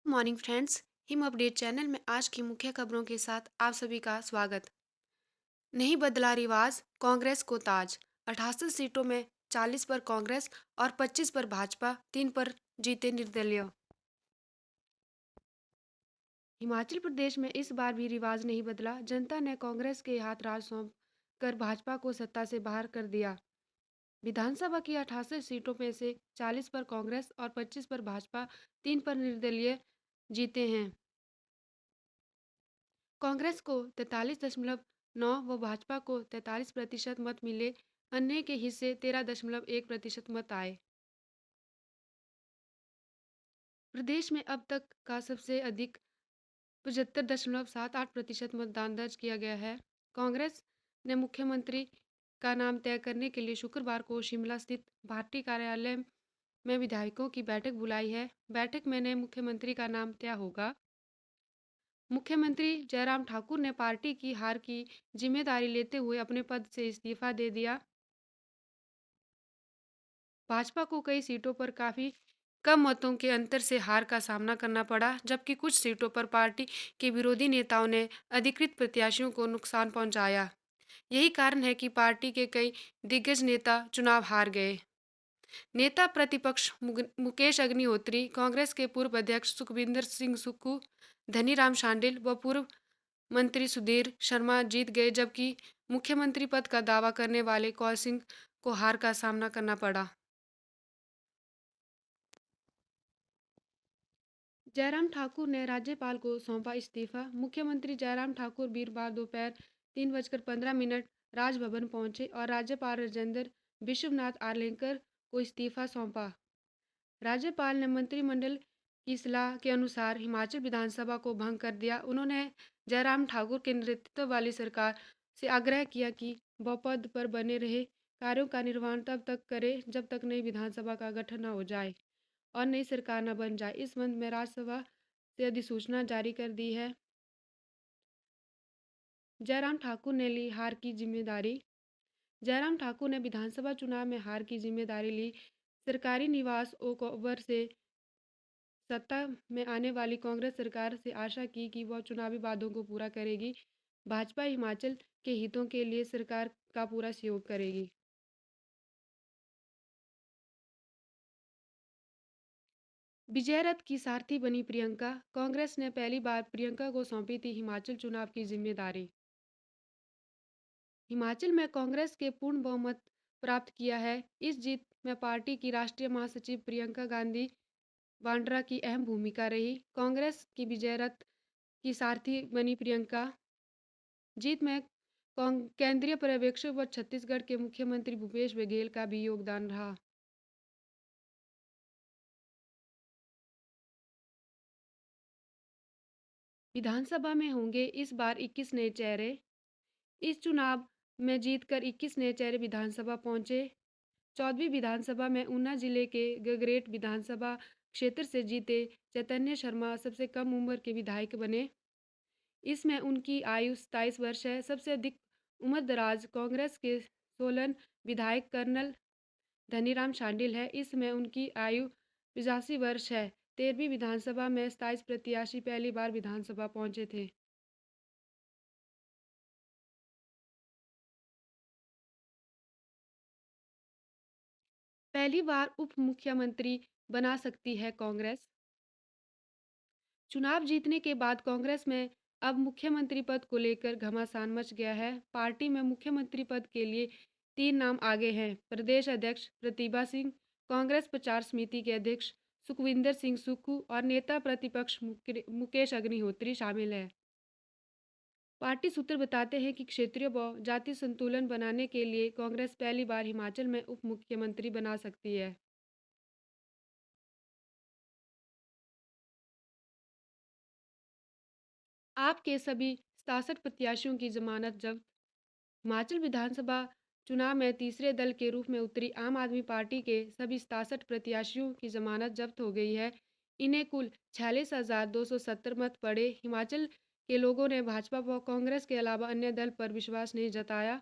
Morning friends. Him update channel में आज की मुख्य खबरों के साथ आप सभी का स्वागत। नहीं बदला रिवाज, कांग्रेस को ताज। 88 सीटों में 40 पर कांग्रेस और 25 पर भाजपा, 3 पर जीते निर्दलीय। हिमाचल प्रदेश में इस बार भी रिवाज नहीं बदला। जनता ने कांग्रेस के हाथ राज सौंप कर भाजपा को सत्ता से बाहर कर दिया। विधानसभा की 88 सीटों में से 40 पर कांग्रेस और 25 पर भाजपा, 3 पर निर्दलीय जीते हैं। कांग्रेस को 43.9 व भाजपा को 43% मत मिले। अन्य के हिस्से 13.1% मत आए। प्रदेश में अब तक का सबसे अधिक 75.78% मतदान दर्ज किया गया है। कांग्रेस ने मुख्यमंत्री का नाम तय करने के लिए शुक्रवार को शिमला स्थित पार्टी कार्यालय में विधायकों की बैठक बुलाई है। बैठक में नए मुख्यमंत्री का नाम तय होगा। मुख्यमंत्री जयराम ठाकुर ने पार्टी की हार की जिम्मेदारी लेते हुए अपने पद से इस्तीफा दे दिया। भाजपा को कई सीटों पर काफी कम मतों के अंतर से हार का सामना करना पड़ा, जबकि कुछ सीटों पर पार्टी के विरोधी नेताओं ने अधिकृत प्रत्याशियों को नुकसान पहुंचाया। यही कारण है कि पार्टी के कई दिग्गज नेता चुनाव हार गए। नेता प्रतिपक्ष मुकेश अग्निहोत्री, कांग्रेस के पूर्व अध्यक्ष सुखविंदर सिंह सुक्खू, धनीराम शांडिल व पूर्व मंत्री सुधीर शर्मा जीत गए, जबकि मुख्यमंत्री पद का दावा करने वाले कौल सिंह को हार का सामना करना पड़ा। जयराम ठाकुर ने राज्यपाल को सौंपा इस्तीफा। मुख्यमंत्री जयराम ठाकुर वीरवार दोपहर 3:15 राजभवन पहुंचे और राज्यपाल राजेंद्र विश्वनाथ आर्लेकर को इस्तीफा सौंपा। राज्यपाल ने मंत्रिमंडल की सलाह के अनुसार हिमाचल विधानसभा को भंग कर दिया। उन्होंने जयराम ठाकुर के नेतृत्व वाली सरकार से आग्रह किया कि वह पद पर बने रहे कार्यों का निर्वहन तब तक करे जब तक नई विधानसभा का गठन न हो जाए और नई सरकार न बन जाए। इस संबंध में राज्यसभा से अधिसूचना जारी कर दी है। जयराम ठाकुर ने ली हार की जिम्मेदारी। जयराम ठाकुर ने विधानसभा चुनाव में हार की जिम्मेदारी ली। सरकारी निवास ओक ओवर से सत्ता में आने वाली कांग्रेस सरकार से आशा की कि वह चुनावी वादों को पूरा करेगी। भाजपा हिमाचल के हितों के लिए सरकार का पूरा सहयोग करेगी। विजय रथ की सारथी बनी प्रियंका। कांग्रेस ने पहली बार प्रियंका को सौंपी थी हिमाचल चुनाव की जिम्मेदारी। हिमाचल में कांग्रेस के पूर्ण बहुमत प्राप्त किया है। इस जीत में पार्टी की राष्ट्रीय महासचिव प्रियंका गांधी वाड्रा की अहम भूमिका रही। कांग्रेस की विजय रथ की सारथी बनी प्रियंका जीत में केंद्रीय पर्यवेक्षक व छत्तीसगढ़ के मुख्यमंत्री भूपेश बघेल का भी योगदान रहा। विधानसभा में होंगे इस बार 21 नए चेहरे। इस चुनाव में जीतकर 21 नए चेहरे विधानसभा पहुंचे। 14वीं विधानसभा में ऊना जिले के गगरेट विधानसभा क्षेत्र से जीते चैतन्य शर्मा सबसे कम उम्र के विधायक बने। इसमें उनकी आयु 27 वर्ष है। सबसे अधिक उम्रदराज कांग्रेस के सोलन विधायक कर्नल धनीराम शांडिल है। इसमें उनकी आयु 85 वर्ष है। 13वीं विधानसभा में 27 प्रत्याशी पहली बार विधानसभा पहुंचे थे। पहली बार उप मुख्यमंत्री बना सकती है कांग्रेस। चुनाव जीतने के बाद कांग्रेस में अब मुख्यमंत्री पद को लेकर घमासान मच गया है। पार्टी में मुख्यमंत्री पद के लिए 3 नाम आगे हैं। प्रदेश अध्यक्ष प्रतिभा सिंह, कांग्रेस प्रचार समिति के अध्यक्ष सुखविंदर सिंह सुक्खू और नेता प्रतिपक्ष मुकेश अग्निहोत्री शामिल हैं। पार्टी सूत्र बताते हैं कि क्षेत्रीय व जातीय संतुलन बनाने के लिए कांग्रेस पहली बार हिमाचल में उप मुख्यमंत्री बना सकती है। आपके सभी 67 प्रत्याशियों की जमानत जब्त। हिमाचल विधानसभा चुनाव में तीसरे दल के रूप में उतरी आम आदमी पार्टी के सभी 67 प्रत्याशियों की जमानत जब्त हो गई है। इन्हें कुल 46,270 मत पड़े। हिमाचल के लोगों ने भाजपा व कांग्रेस के अलावा अन्य दल पर विश्वास नहीं जताया।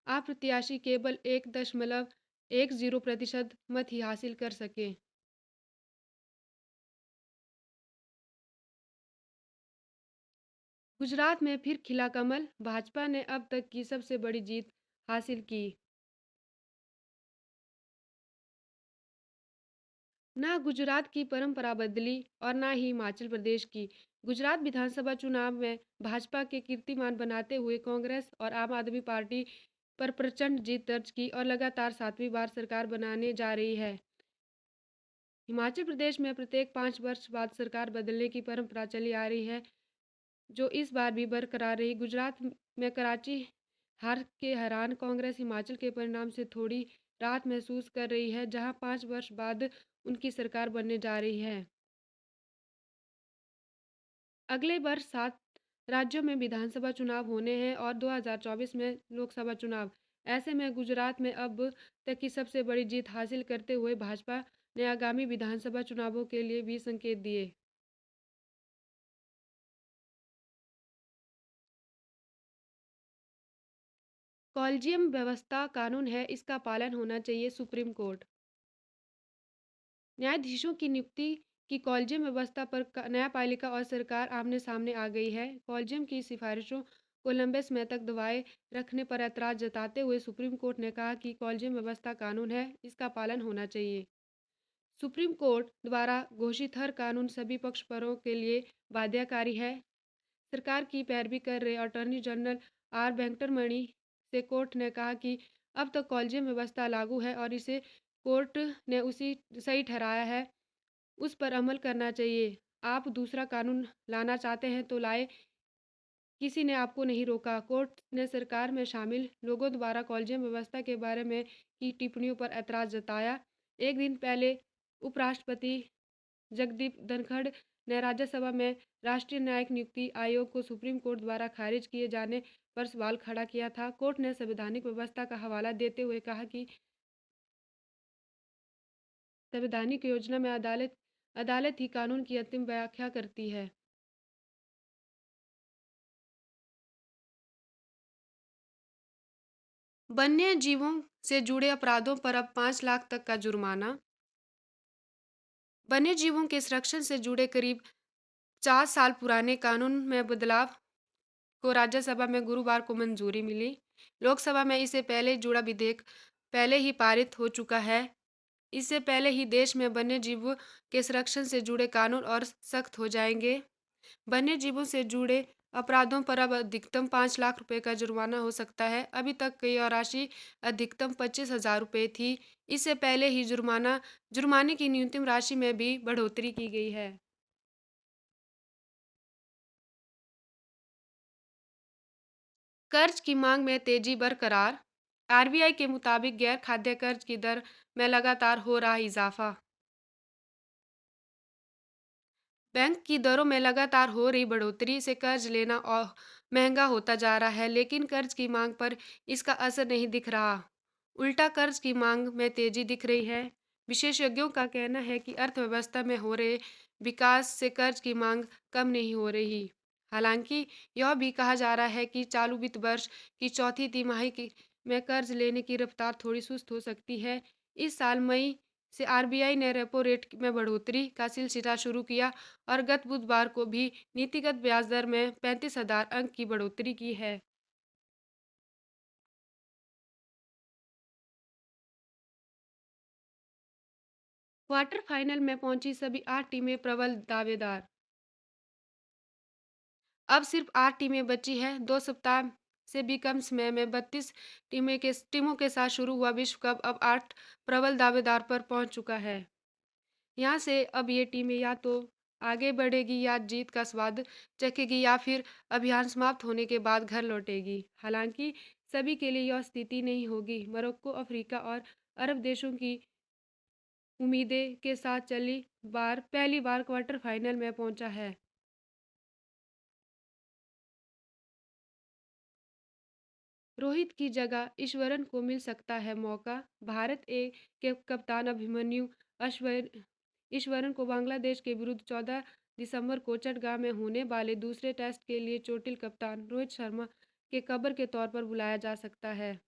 आप प्रत्याशी केवल 1.10% मत ही हासिल कर सके। गुजरात में फिर खिला कमल, भाजपा ने अब तक की सबसे बड़ी जीत हासिल की। ना गुजरात की परंपरा बदली और ना ही हिमाचल प्रदेश की। गुजरात विधानसभा चुनाव में भाजपा के कीर्तिमान बनाते हुए कांग्रेस और आम आदमी पार्टी पर प्रचंड जीत दर्ज की और लगातार सातवीं बार सरकार बनाने जा रही है। हिमाचल प्रदेश में प्रत्येक 5 वर्ष बाद सरकार बदलने की परंपरा चली आ रही है, जो इस बार भी बरकरार रही। गुजरात में कराची हार के हैरान कांग्रेस हिमाचल के परिणाम से थोड़ी राहत महसूस कर रही है, जहां 5 वर्ष बाद उनकी सरकार बनने जा रही है। अगले वर्ष 7 राज्यों में विधानसभा चुनाव होने हैं और 2024 में लोकसभा चुनाव। ऐसे में गुजरात में अब तक की सबसे बड़ी जीत हासिल करते हुए भाजपा ने आगामी विधानसभा चुनावों के लिए भी संकेत दिए। कॉलेजियम व्यवस्था कानून है, इसका पालन होना चाहिए। Supreme court. न्यायाधीशों की नियुक्ति की कॉलेजियम व्यवस्था पर न्यायपालिका और सरकार आमने सामने आ गई है। कॉलेजियम की सिफारिशों को लंबे समय तक दबाए रखने पर ऐतराज जताते हुए सुप्रीम कोर्ट ने कहा कि कॉलेजियम व्यवस्था कानून है, इसका पालन होना चाहिए। सुप्रीम कोर्ट द्वारा घोषित हर कानून सभी पक्षकारों के लिए बाध्यकारी है। सरकार की पैरवी कर रहे अटॉर्नी जनरल आर वेंकटरमणि से कोर्ट ने कहा कि अब तक कॉलेजियम व्यवस्था लागू है और इसे कोर्ट ने उसी सही ठहराया है, उस पर अमल करना चाहिए। आप दूसरा कानून लाना चाहते हैं तो लाए, किसी ने आपको नहीं रोका। कोर्ट ने सरकार में शामिल लोगों द्वारा कॉलेजियम व्यवस्था के बारे में की टिप्पणियों पर ऐतराज जताया। एक दिन पहले उपराष्ट्रपति जगदीप धनखड़ ने राज्यसभा में राष्ट्रीय न्यायिक नियुक्ति आयोग को सुप्रीम कोर्ट द्वारा खारिज किए जाने पर सवाल खड़ा किया था। कोर्ट ने संवैधानिक व्यवस्था का हवाला देते हुए कहा कि संवैधानिक योजना में अदालत अदालत ही कानून की अंतिम व्याख्या करती है। वन्य जीवों से जुड़े अपराधों पर अब 5 लाख तक का जुर्माना। वन्य जीवों के संरक्षण से जुड़े करीब 4 साल पुराने कानून में बदलाव को राज्यसभा में गुरुवार को मंजूरी मिली। लोकसभा में इससे पहले जुड़ा विधेयक पहले ही पारित हो चुका है। इससे पहले ही देश में वन्य जीवों के संरक्षण से जुड़े कानून और सख्त हो जाएंगे। वन्य जीवों से जुड़े अपराधों पर अब अधिकतम 5 लाख रुपए का जुर्माना हो सकता है। अभी तक की यह राशि अधिकतम 25,000 रुपए थी। इससे पहले ही जुर्माने की न्यूनतम राशि में भी बढ़ोतरी की गई है। कर्ज की मांग में तेजी बरकरार। आरबीआई के मुताबिक गैर खाद्य कर्ज की दर में लगातार हो रहा इजाफा। बैंक की दरों में लगातार हो रही बढ़ोतरी से कर्ज लेना और महंगा होता जा रहा है, लेकिन कर्ज की मांग पर इसका असर नहीं दिख रहा। उल्टा कर्ज की मांग में तेजी दिख रही है। विशेषज्ञों का कहना है कि अर्थव्यवस्था में हो रहे विकास से कर्ज की मांग कम नहीं हो रही। हालांकि यह भी कहा जा रहा है कि चालू वित्त वर्ष की चौथी तिमाही में कर्ज लेने की रफ्तार थोड़ी सुस्त हो सकती है। इस साल मई से आरबीआई ने रेपो रेट में बढ़ोतरी का सिलसिला शुरू किया और गत बुधवार को भी नीतिगत ब्याज दर में 35,000 अंक की बढ़ोतरी की है। क्वार्टर फाइनल में पहुंची सभी 8 टीमें, प्रबल दावेदार। अब सिर्फ 8 टीमें बची हैं। 2 सप्ताह से भी कम समय में 32 टीमों के साथ शुरू हुआ विश्व कप अब 8 प्रबल दावेदार पर पहुंच चुका है। यहाँ से अब ये टीमें या तो आगे बढ़ेगी या जीत का स्वाद चखेगी या फिर अभियान समाप्त होने के बाद घर लौटेगी। हालांकि सभी के लिए यह स्थिति नहीं होगी। मोरक्को, अफ्रीका और अरब देशों की उम्मीदें के साथ पहली बार क्वार्टर फाइनल में पहुंचा है। रोहित की जगह ईश्वरन को मिल सकता है मौका। भारत ए के कप्तान अभिमन्यु ईश्वरन को बांग्लादेश के विरुद्ध 14 दिसंबर को चटगांव में होने वाले दूसरे टेस्ट के लिए चोटिल कप्तान रोहित शर्मा के कब्र के तौर पर बुलाया जा सकता है।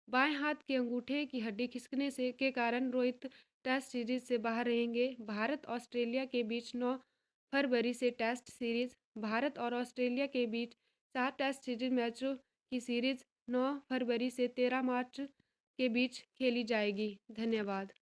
बाएं हाथ के अंगूठे की हड्डी खिसकने से के कारण रोहित टेस्ट सीरीज से बाहर रहेंगे। भारत ऑस्ट्रेलिया के बीच 9 फरवरी से टेस्ट सीरीज। भारत और ऑस्ट्रेलिया के बीच 7 टेस्ट सीरीज मैचों की सीरीज 9 फरवरी से 13 मार्च के बीच खेली जाएगी। धन्यवाद।